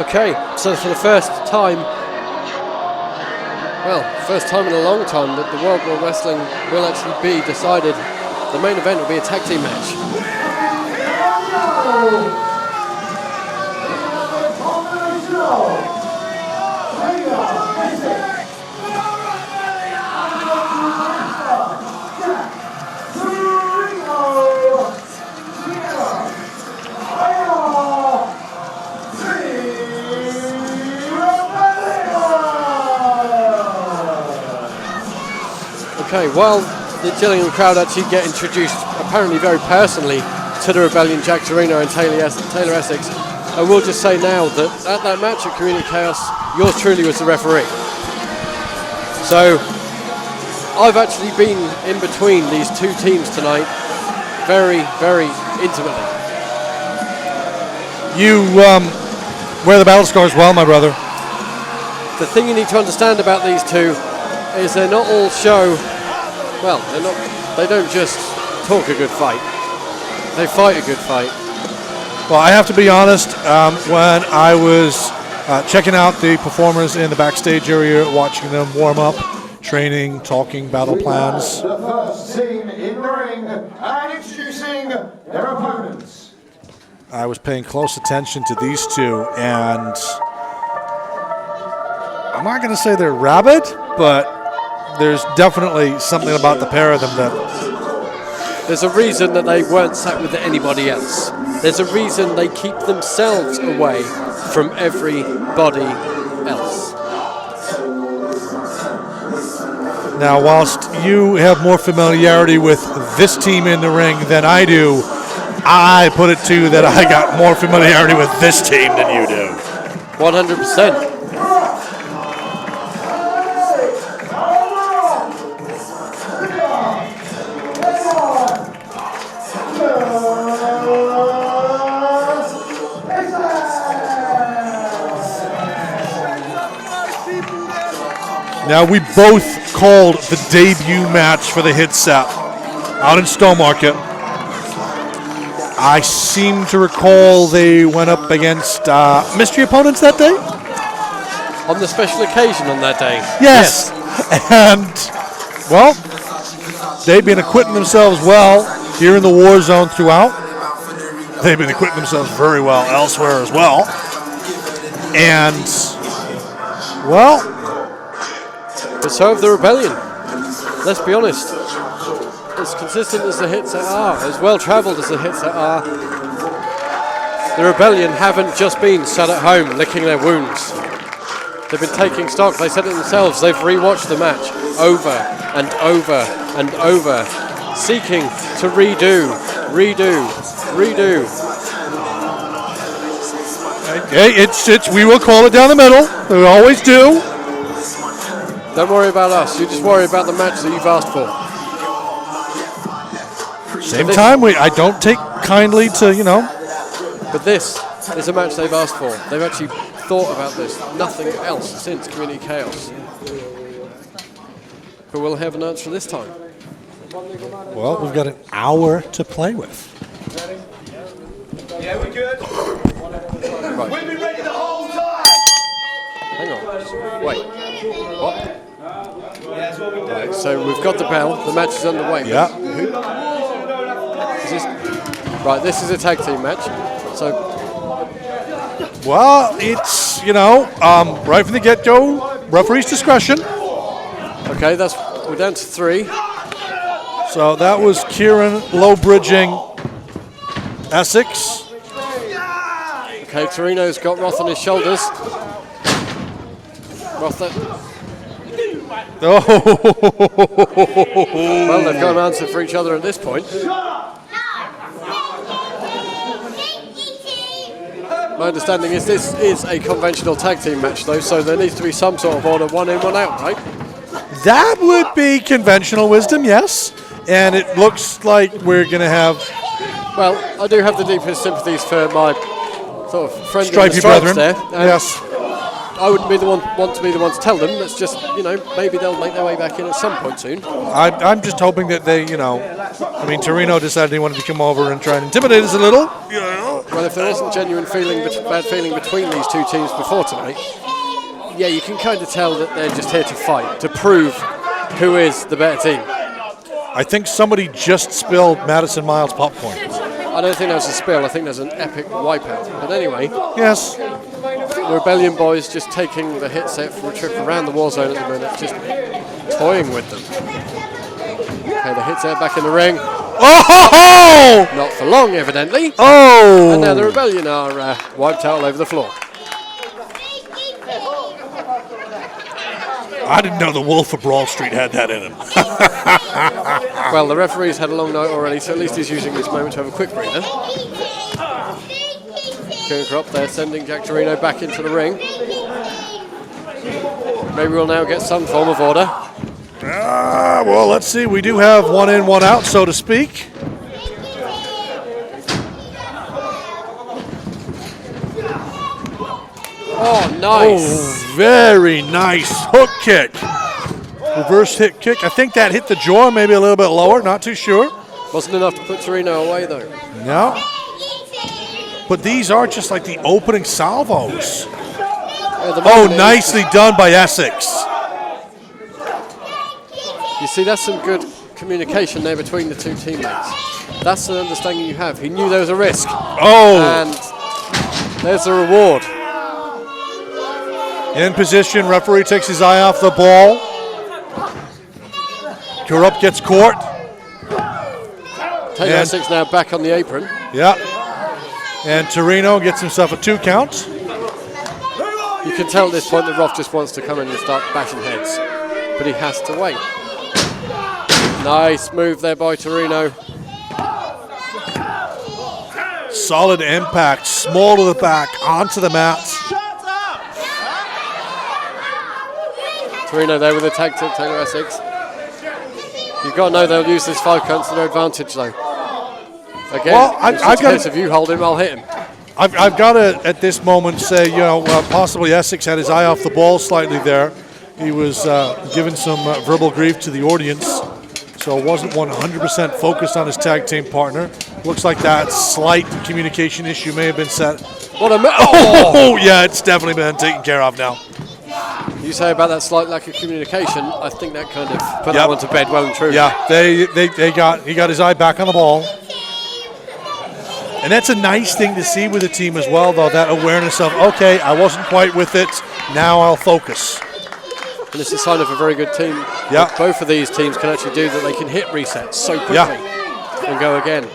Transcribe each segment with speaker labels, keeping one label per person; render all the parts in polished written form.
Speaker 1: Okay, so for the first time, first time in a long time that the World War Wrestling will actually be decided. The main event will be a tag team match. Okay, while the Gillingham crowd actually get introduced, apparently very personally, to the Rebellion, Jack Torino and Taylor Essex, I will just say now that at that match at Community Chaos, yours truly was the referee. So I've actually been in between these two teams tonight very, very intimately. You wear the battle scars well, my brother. The thing you need to understand about these two is they're not all show. Well, they don't just talk a good fight. They fight a good fight.
Speaker 2: Well, I have to be honest, when I was checking out the performers in the backstage area, watching them warm up, training, talking battle plans. The first team in the ring and introducing their opponents. I was paying close attention to these two, and I'm not going to say they're rabid, but there's definitely something about the pair of them that...
Speaker 1: There's a reason that they weren't sat with anybody else. There's a reason they keep themselves away from everybody else.
Speaker 2: Now, whilst you have more familiarity with this team in the ring than I do, I put it to you that I got more familiarity with this team than you do.
Speaker 1: 100%.
Speaker 2: Now, we both called the debut match for the Hitset out in Stowmarket. I seem to recall they went up against mystery opponents that day?
Speaker 1: On the special occasion on that day?
Speaker 2: Yes. And, well, they've been acquitting themselves well here in the war zone throughout. They've been acquitting themselves very well elsewhere as well. And, well...
Speaker 1: But so have the Rebellion. Let's be honest. As consistent as the Hitset are, as well travelled as the Hitset are, the Rebellion haven't just been sat at home licking their wounds. They've been taking stock. They said it themselves. They've rewatched the match over and over and over, seeking to redo.
Speaker 2: Okay, we will call it down the middle. We always do.
Speaker 1: Don't worry about us. You just worry about the match that you've asked for.
Speaker 2: Same time, I don't take kindly to,
Speaker 1: But this is a match they've asked for. They've actually thought about this. Nothing else since Community Chaos. But we'll have an answer this time.
Speaker 2: Well, we've got an hour to play with.
Speaker 3: Yeah, we're good.
Speaker 1: Right.
Speaker 3: We've been ready the whole time.
Speaker 1: Hang on. Wait. What? Right, so we've got the bell. The match is underway.
Speaker 2: Yeah.
Speaker 1: Right, this is a tag team match. So.
Speaker 2: Well, it's, right from the get-go, referee's discretion.
Speaker 1: Okay, we're down to 3.
Speaker 2: So that was Kieran low-bridging Essex.
Speaker 1: Okay, Torino's got Roth on his shoulders. Roth.
Speaker 2: Oh.
Speaker 1: Well, they've got an answer for each other at this point. My understanding is this is a conventional tag team match, though, so there needs to be some sort of order, 1 in, 1 out, right?
Speaker 2: That would be conventional wisdom, yes. And it looks like we're going to have...
Speaker 1: Well, I do have the deepest sympathies for my sort of friend
Speaker 2: Stripey brethren
Speaker 1: there.
Speaker 2: Yes.
Speaker 1: I wouldn't be the one want to be the one to tell them. Let's just, maybe they'll make their way back in at some point soon.
Speaker 2: I'm just hoping that they, Torino decided he wanted to come over and try and intimidate us a little.
Speaker 1: Well, Well, if there wasn't genuine bad feeling between these two teams before tonight, yeah, you can kind of tell that they're just here to fight, to prove who is the better team.
Speaker 2: I think somebody just spilled Madison Miles popcorn.
Speaker 1: I don't think there's a spill. I think there's an epic wipeout. But anyway,
Speaker 2: yes,
Speaker 1: the Rebellion boys just taking the Hitset for a trip around the war zone at the minute, just toying with them. Okay, the Hitset back in the ring.
Speaker 2: Oh!
Speaker 1: Not for long, evidently.
Speaker 2: Oh!
Speaker 1: And now the Rebellion are wiped out all over the floor.
Speaker 2: I didn't know the Wolf of Brawl Street had that in him.
Speaker 1: Well, the referee's had a long night already, so at least he's using this moment to have a quick breather. Kieran Krupp there sending Jack Torino back into the ring. Maybe we'll now get some form of order.
Speaker 2: Well, let's see. We do have one in, one out, so to speak.
Speaker 1: Oh, nice.
Speaker 2: Oh, very nice hook kick. Reverse hit kick. I think that hit the jaw, maybe a little bit lower, not too sure.
Speaker 1: Wasn't enough to put Torino away, though.
Speaker 2: No. But these are just like the opening salvos.
Speaker 1: Yeah,
Speaker 2: nicely done by Essex.
Speaker 1: You see, that's some good communication there between the two teammates. That's the understanding you have. He knew there was a risk.
Speaker 2: Oh.
Speaker 1: And there's the reward.
Speaker 2: In position, referee takes his eye off the ball. Kurup gets caught.
Speaker 1: Taylor 6 now back on the apron.
Speaker 2: Yeah. And Torino gets himself a 2 count.
Speaker 1: You can tell at this point that Roth just wants to come in and start bashing heads. But he has to wait. Nice move there by Torino.
Speaker 2: Solid impact. Small to the back, onto the mat.
Speaker 1: Torino there with a tag to Taylor Essex. You've got to know they'll use this 5 counts to their advantage, though. Again,
Speaker 2: well,
Speaker 1: I've got if you hold him, I'll hit him.
Speaker 2: I've got to, at this moment, say, possibly Essex had his eye off the ball slightly there. He was giving some verbal grief to the audience, so wasn't 100% focused on his tag team partner. Looks like that slight communication issue may have been set.
Speaker 1: What a
Speaker 2: Oh, yeah, it's definitely been taken care of now.
Speaker 1: You say about that slight lack of communication, I think that kind of put that one to bed well and truly.
Speaker 2: Yeah, he got his eye back on the ball. And that's a nice thing to see with the team as well, though, that awareness of, okay, I wasn't quite with it, now I'll focus.
Speaker 1: And it's a sign of a very good team.
Speaker 2: Yeah.
Speaker 1: Both of these teams can actually do that. They can hit resets so quickly and go again.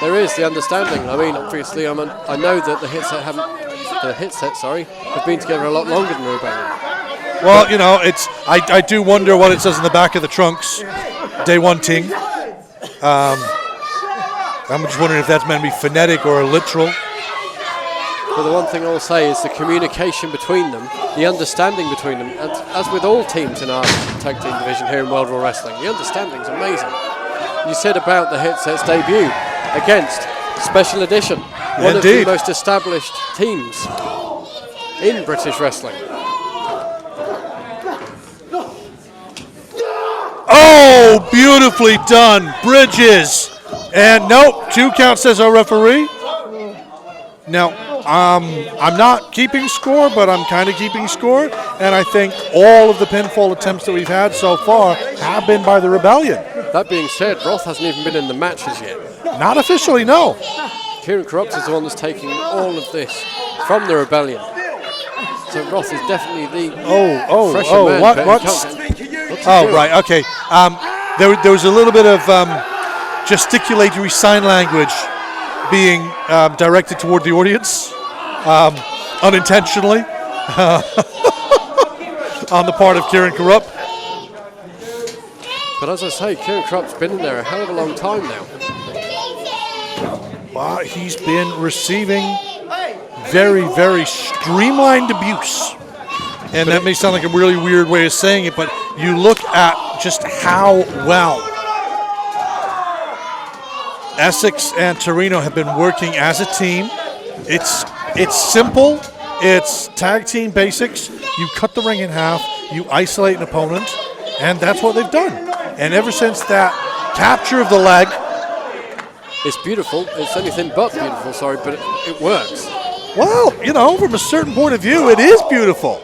Speaker 1: There is the understanding. I mean, obviously, I know that the Hitset have been together a lot longer than the Rebellion.
Speaker 2: Well, I do wonder what it says in the back of the trunks. Day one ting. I'm just wondering if that's meant to be phonetic or literal.
Speaker 1: But the one thing I'll say is the communication between them, the understanding between them, as with all teams in our tag team division here in World War Wrestling, the understanding's amazing. You said about the Hitset's debut against Special Edition, one of the most established teams in British wrestling.
Speaker 2: Oh, beautifully done. Bridges. And nope, 2 counts says our referee. Now, I'm not keeping score, but I'm kind of keeping score. And I think all of the pinfall attempts that we've had so far have been by the Rebellion.
Speaker 1: That being said, Roth hasn't even been in the matches yet.
Speaker 2: Not officially, no.
Speaker 1: Kieran Krupp is the one that's taking all of this from the Rebellion. So Roth is definitely the fresher man.
Speaker 2: What? Right, okay. There was a little bit of gesticulatory sign language being directed toward the audience, unintentionally, on the part of Kieran Krupp.
Speaker 1: But as I say, Kieran Krupp's been in there a hell of a long time now.
Speaker 2: Well, he's been receiving very, very streamlined abuse. And that may sound like a really weird way of saying it, but you look at just how well Essex and Torino have been working as a team. It's simple. It's tag team basics. You cut the ring in half. You isolate an opponent. And that's what they've done. And ever since that capture of the leg
Speaker 1: It's beautiful. It's anything but beautiful, sorry, but it works.
Speaker 2: Well, you know, from a certain point of view, it is beautiful.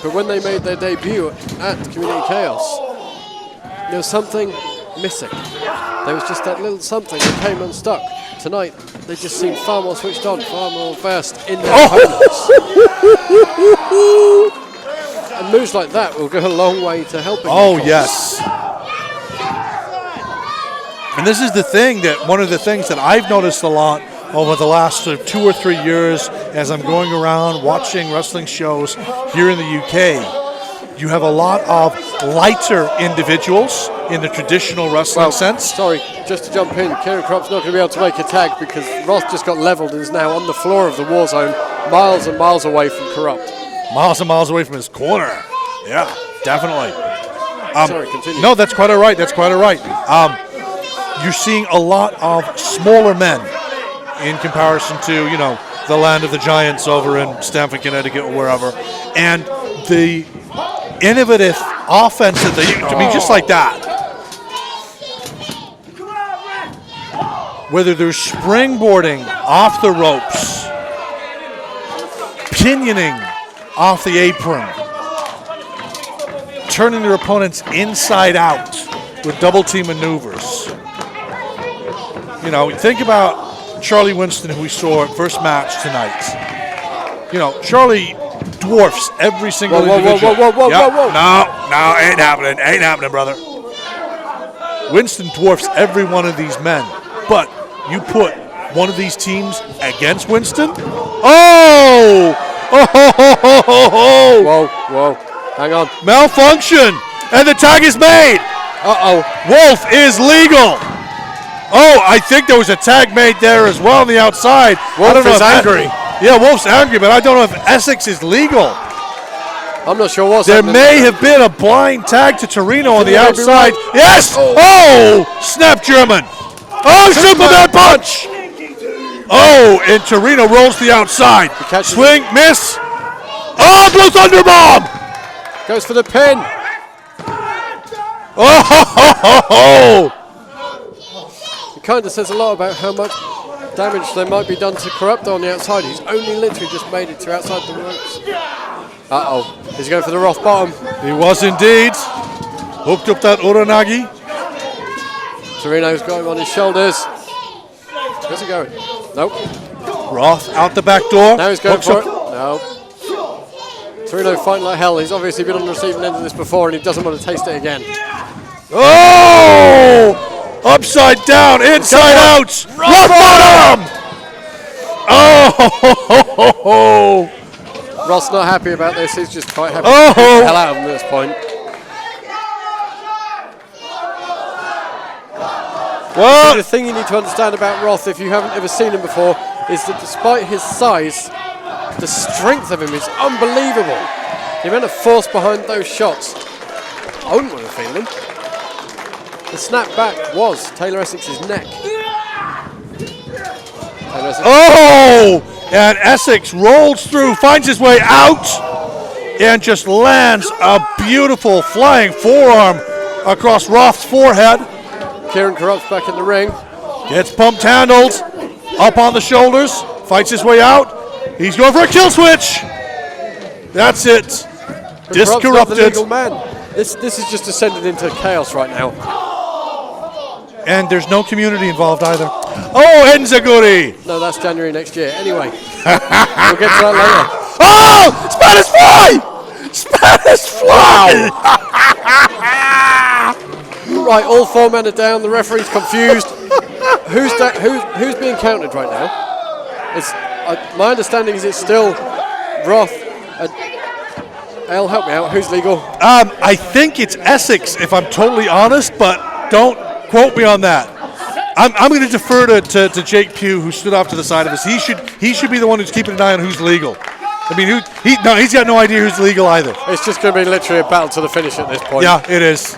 Speaker 1: But when they made their debut at Community Chaos, there was something missing. There was just that little something that came unstuck. Tonight, they just seemed far more switched on, far more versed in their opponents. And moves like that will go a long way to helping.
Speaker 2: Oh, yes. And this is the thing that one of the things that I've noticed a lot over the last 2 or 3 years as I'm going around watching wrestling shows here in the UK. You have a lot of lighter individuals in the traditional wrestling sense.
Speaker 1: Sorry, just to jump in, Kieran Krop's not going to be able to make a tag because Roth just got leveled and is now on the floor of the war zone, miles and miles away from Corrupt.
Speaker 2: Miles and miles away from his corner. Yeah, definitely.
Speaker 1: Sorry, continue.
Speaker 2: No, that's quite all right. That's quite all right. You're seeing a lot of smaller men in comparison to, you know, the land of the giants over in Stamford, Connecticut or wherever. And the innovative offense that they, I mean, just like that. Whether they're springboarding off the ropes, pinioning off the apron, turning their opponents inside out with double team maneuvers. You know, think about Charlie Winston, who we saw at first match tonight. You know, Charlie dwarfs every single individual.
Speaker 1: Whoa.
Speaker 2: No, ain't happening, brother. Winston dwarfs every one of these men. But you put one of these teams against Winston? Oh!
Speaker 1: Whoa. Hang on.
Speaker 2: Malfunction! And the tag is made!
Speaker 1: Uh-oh.
Speaker 2: Wolf is legal! Oh, I think there was a tag made there as well on the outside.
Speaker 1: Wolf is angry.
Speaker 2: Yeah, Wolf's angry, but I don't know if Essex is legal.
Speaker 1: I'm not sure what's
Speaker 2: There
Speaker 1: happening.
Speaker 2: may have been a blind tag to Torino on the outside.
Speaker 1: Right.
Speaker 2: Yes! Oh! Snap German! Oh, Superman punch! Oh, and Torino rolls to the outside. Swing, miss. Oh, Blue Thunder Bomb!
Speaker 1: Goes for the pin.
Speaker 2: Oh!
Speaker 1: It kind of says a lot about how much damage there might be done to Corrupt on the outside. He's only literally just made it to outside the ropes. Uh-oh. He's going for the Roth bottom.
Speaker 2: He was indeed. Hooked up that Uranagi.
Speaker 1: Torino's got him on his shoulders. Where's he going? Nope.
Speaker 2: Roth out the back door.
Speaker 1: Now he's going
Speaker 2: Hooks
Speaker 1: for
Speaker 2: up.
Speaker 1: it. No. Torino fighting like hell. He's obviously been on the receiving end of this before and he doesn't want to taste it again.
Speaker 2: Oh! Upside down, inside out. Rock bottom! Oh!
Speaker 1: Roth's not happy about this. He's just quite happy
Speaker 2: Oh!
Speaker 1: to beat the hell out of him at this point.
Speaker 2: What?
Speaker 1: The thing you need to understand about Roth, if you haven't ever seen him before, is that despite his size, the strength of him is unbelievable. The amount of force behind those shots. I wouldn't want to feel them. The snap back was Taylor Essex's neck.
Speaker 2: Oh! And Essex rolls through, finds his way out, and just lands a beautiful flying forearm across Roth's forehead.
Speaker 1: Kieran Corrupt's back in the ring.
Speaker 2: Gets pumped handled, up on the shoulders, fights his way out. He's going for a kill switch. That's it. Discorrupted.
Speaker 1: The legal man. This is just descended into chaos right now.
Speaker 2: And there's no community involved either. Oh, Enzaguri!
Speaker 1: No, that's January next year. Anyway, we'll get to that later.
Speaker 2: Oh! Spanish fly! Spanish fly!
Speaker 1: Right, all 4 men are down. The referee's confused. Who's being counted right now? It's my understanding is it's still Roth. Al, help me out. Who's legal?
Speaker 2: I think it's Essex, if I'm totally honest, but don't quote me on that. I'm going to defer to Jake Pugh, who stood off to the side of us. He should be the one who's keeping an eye on who's legal. I mean, he's got no idea who's legal either.
Speaker 1: It's just going to be literally a battle to the finish at this point.
Speaker 2: Yeah, it is.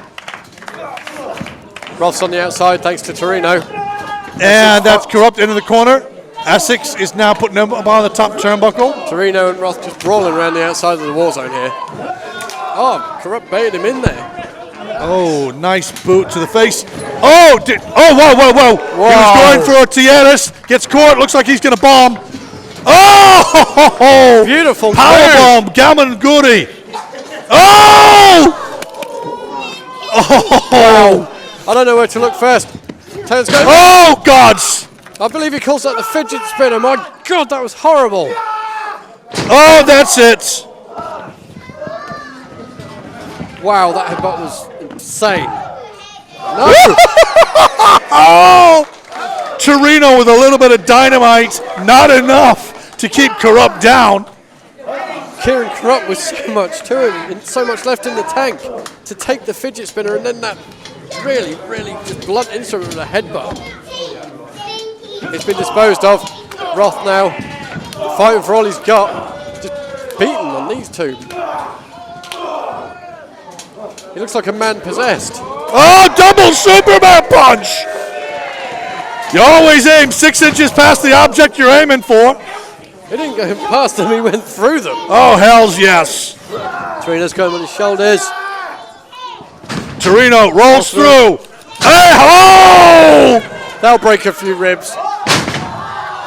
Speaker 1: Roth's on the outside, thanks to Torino.
Speaker 2: And that's Corrupt into the corner. Essex is now putting him up on the top turnbuckle.
Speaker 1: Torino and Roth just brawling around the outside of the war zone here. Oh, Corrupt baited him in there.
Speaker 2: Oh, nice boot to the face. Oh, whoa. He was going for a Tienis. Gets caught. Looks like he's going to bomb. Oh!
Speaker 1: Beautiful.
Speaker 2: Power bomb. Gamanguri. Oh!
Speaker 1: Wow. I don't know where to look first. Taylor's going.
Speaker 2: Oh, gods.
Speaker 1: I believe he calls that the fidget spinner. My God, that was horrible.
Speaker 2: Oh, that's it.
Speaker 1: Wow, that headbutt was insane. No.
Speaker 2: Oh! Torino with a little bit of dynamite. Not enough to keep Corrupt down.
Speaker 1: Kieran Corrupt with so much to him and so much left in the tank to take the fidget spinner and then that really just blunt instrument with a headbutt. It's been disposed of. Roth now fighting for all he's got. Just beaten on these two. He looks like a man possessed.
Speaker 2: Oh, double Superman punch! You always aim 6 inches past the object you're aiming for.
Speaker 1: He didn't go past them, he went through them.
Speaker 2: Oh, hells yes.
Speaker 1: Torino's going on his shoulders.
Speaker 2: Torino rolls through. Hey, oh!
Speaker 1: That'll break a few ribs.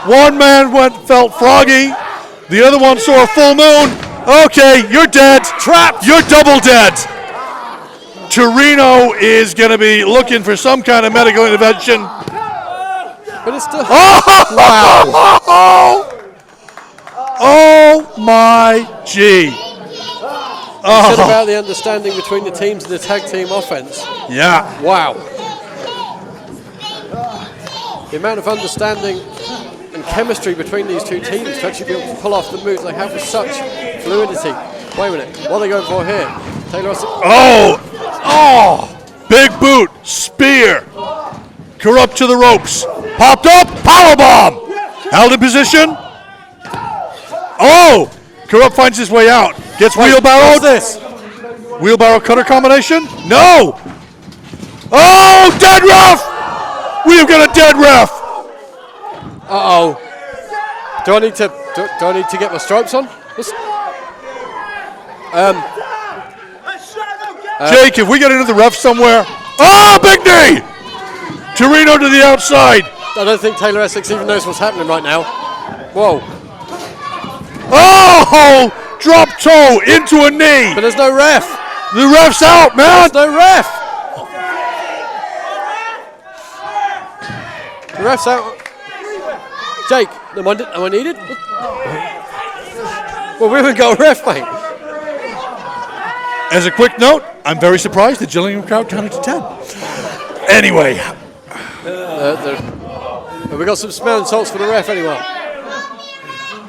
Speaker 2: One man felt froggy. The other one saw a full moon. Okay, you're dead.
Speaker 1: Trapped.
Speaker 2: You're double dead. Torino is going to be looking for some kind of medical intervention.
Speaker 1: But it's still.
Speaker 2: Wow. Oh my G.
Speaker 1: Said about the understanding between the teams in the tag team offense.
Speaker 2: Yeah.
Speaker 1: Wow. The amount of understanding and chemistry between these two teams to actually be able to pull off the moves they have with such fluidity. Wait a minute. What are they going for here? Taylor Russell.
Speaker 2: Oh! Big boot. Spear. Corrupt to the ropes. Popped up. Powerbomb. Held in position. Oh! Corrupt finds his way out. Gets wheelbarrowed.
Speaker 1: What's this?
Speaker 2: Wheelbarrow cutter combination? No! Oh! Dead ref! We've got a dead ref!
Speaker 1: Uh-oh. Do I need to get my stripes on?
Speaker 2: Jake, if we get into the ref somewhere. Oh, big knee! Torino to the outside.
Speaker 1: I don't think Taylor Essex even knows what's happening right now. Whoa.
Speaker 2: Oh! Drop toe into a knee.
Speaker 1: But there's no ref.
Speaker 2: The ref's out, man.
Speaker 1: There's no ref. The ref's out. Jake, am I needed? Well, we haven't got a ref, mate.
Speaker 2: As a quick note, I'm very surprised the Gillingham crowd counted to 10. Anyway.
Speaker 1: Have we got some smelling salts for the ref, anyone?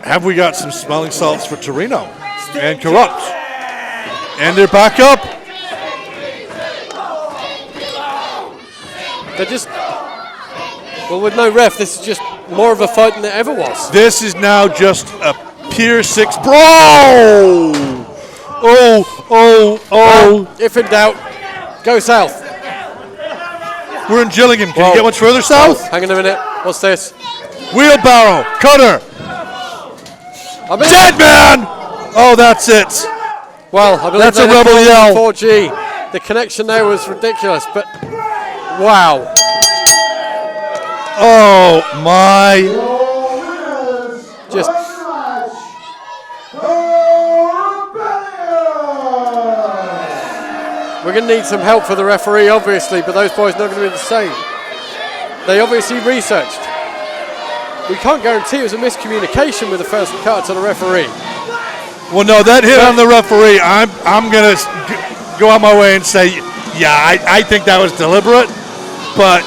Speaker 2: Have we got some smelling salts for Torino and Corrupt? And they're back up.
Speaker 1: They're just... Well, with no ref, this is just more of a fight than it ever was.
Speaker 2: This is now just a Pier 6 brawl. Oh.
Speaker 1: If in doubt, go south.
Speaker 2: We're in Gillingham. Can you get much further south?
Speaker 1: Hang on a minute. What's this?
Speaker 2: Wheelbarrow. Cutter. Dead man! Oh, that's it.
Speaker 1: Well, I believe
Speaker 2: that's a rebel yell.
Speaker 1: 4G. The connection there was ridiculous, but wow.
Speaker 2: Oh, my.
Speaker 1: Just... We're going to need some help for the referee, obviously, but those boys are not going to be the same. They obviously researched. We can't guarantee it was a miscommunication with the first cut to the referee.
Speaker 2: Well, no, that hit on the referee. I'm going to go out my way and say, yeah, I think that was deliberate, but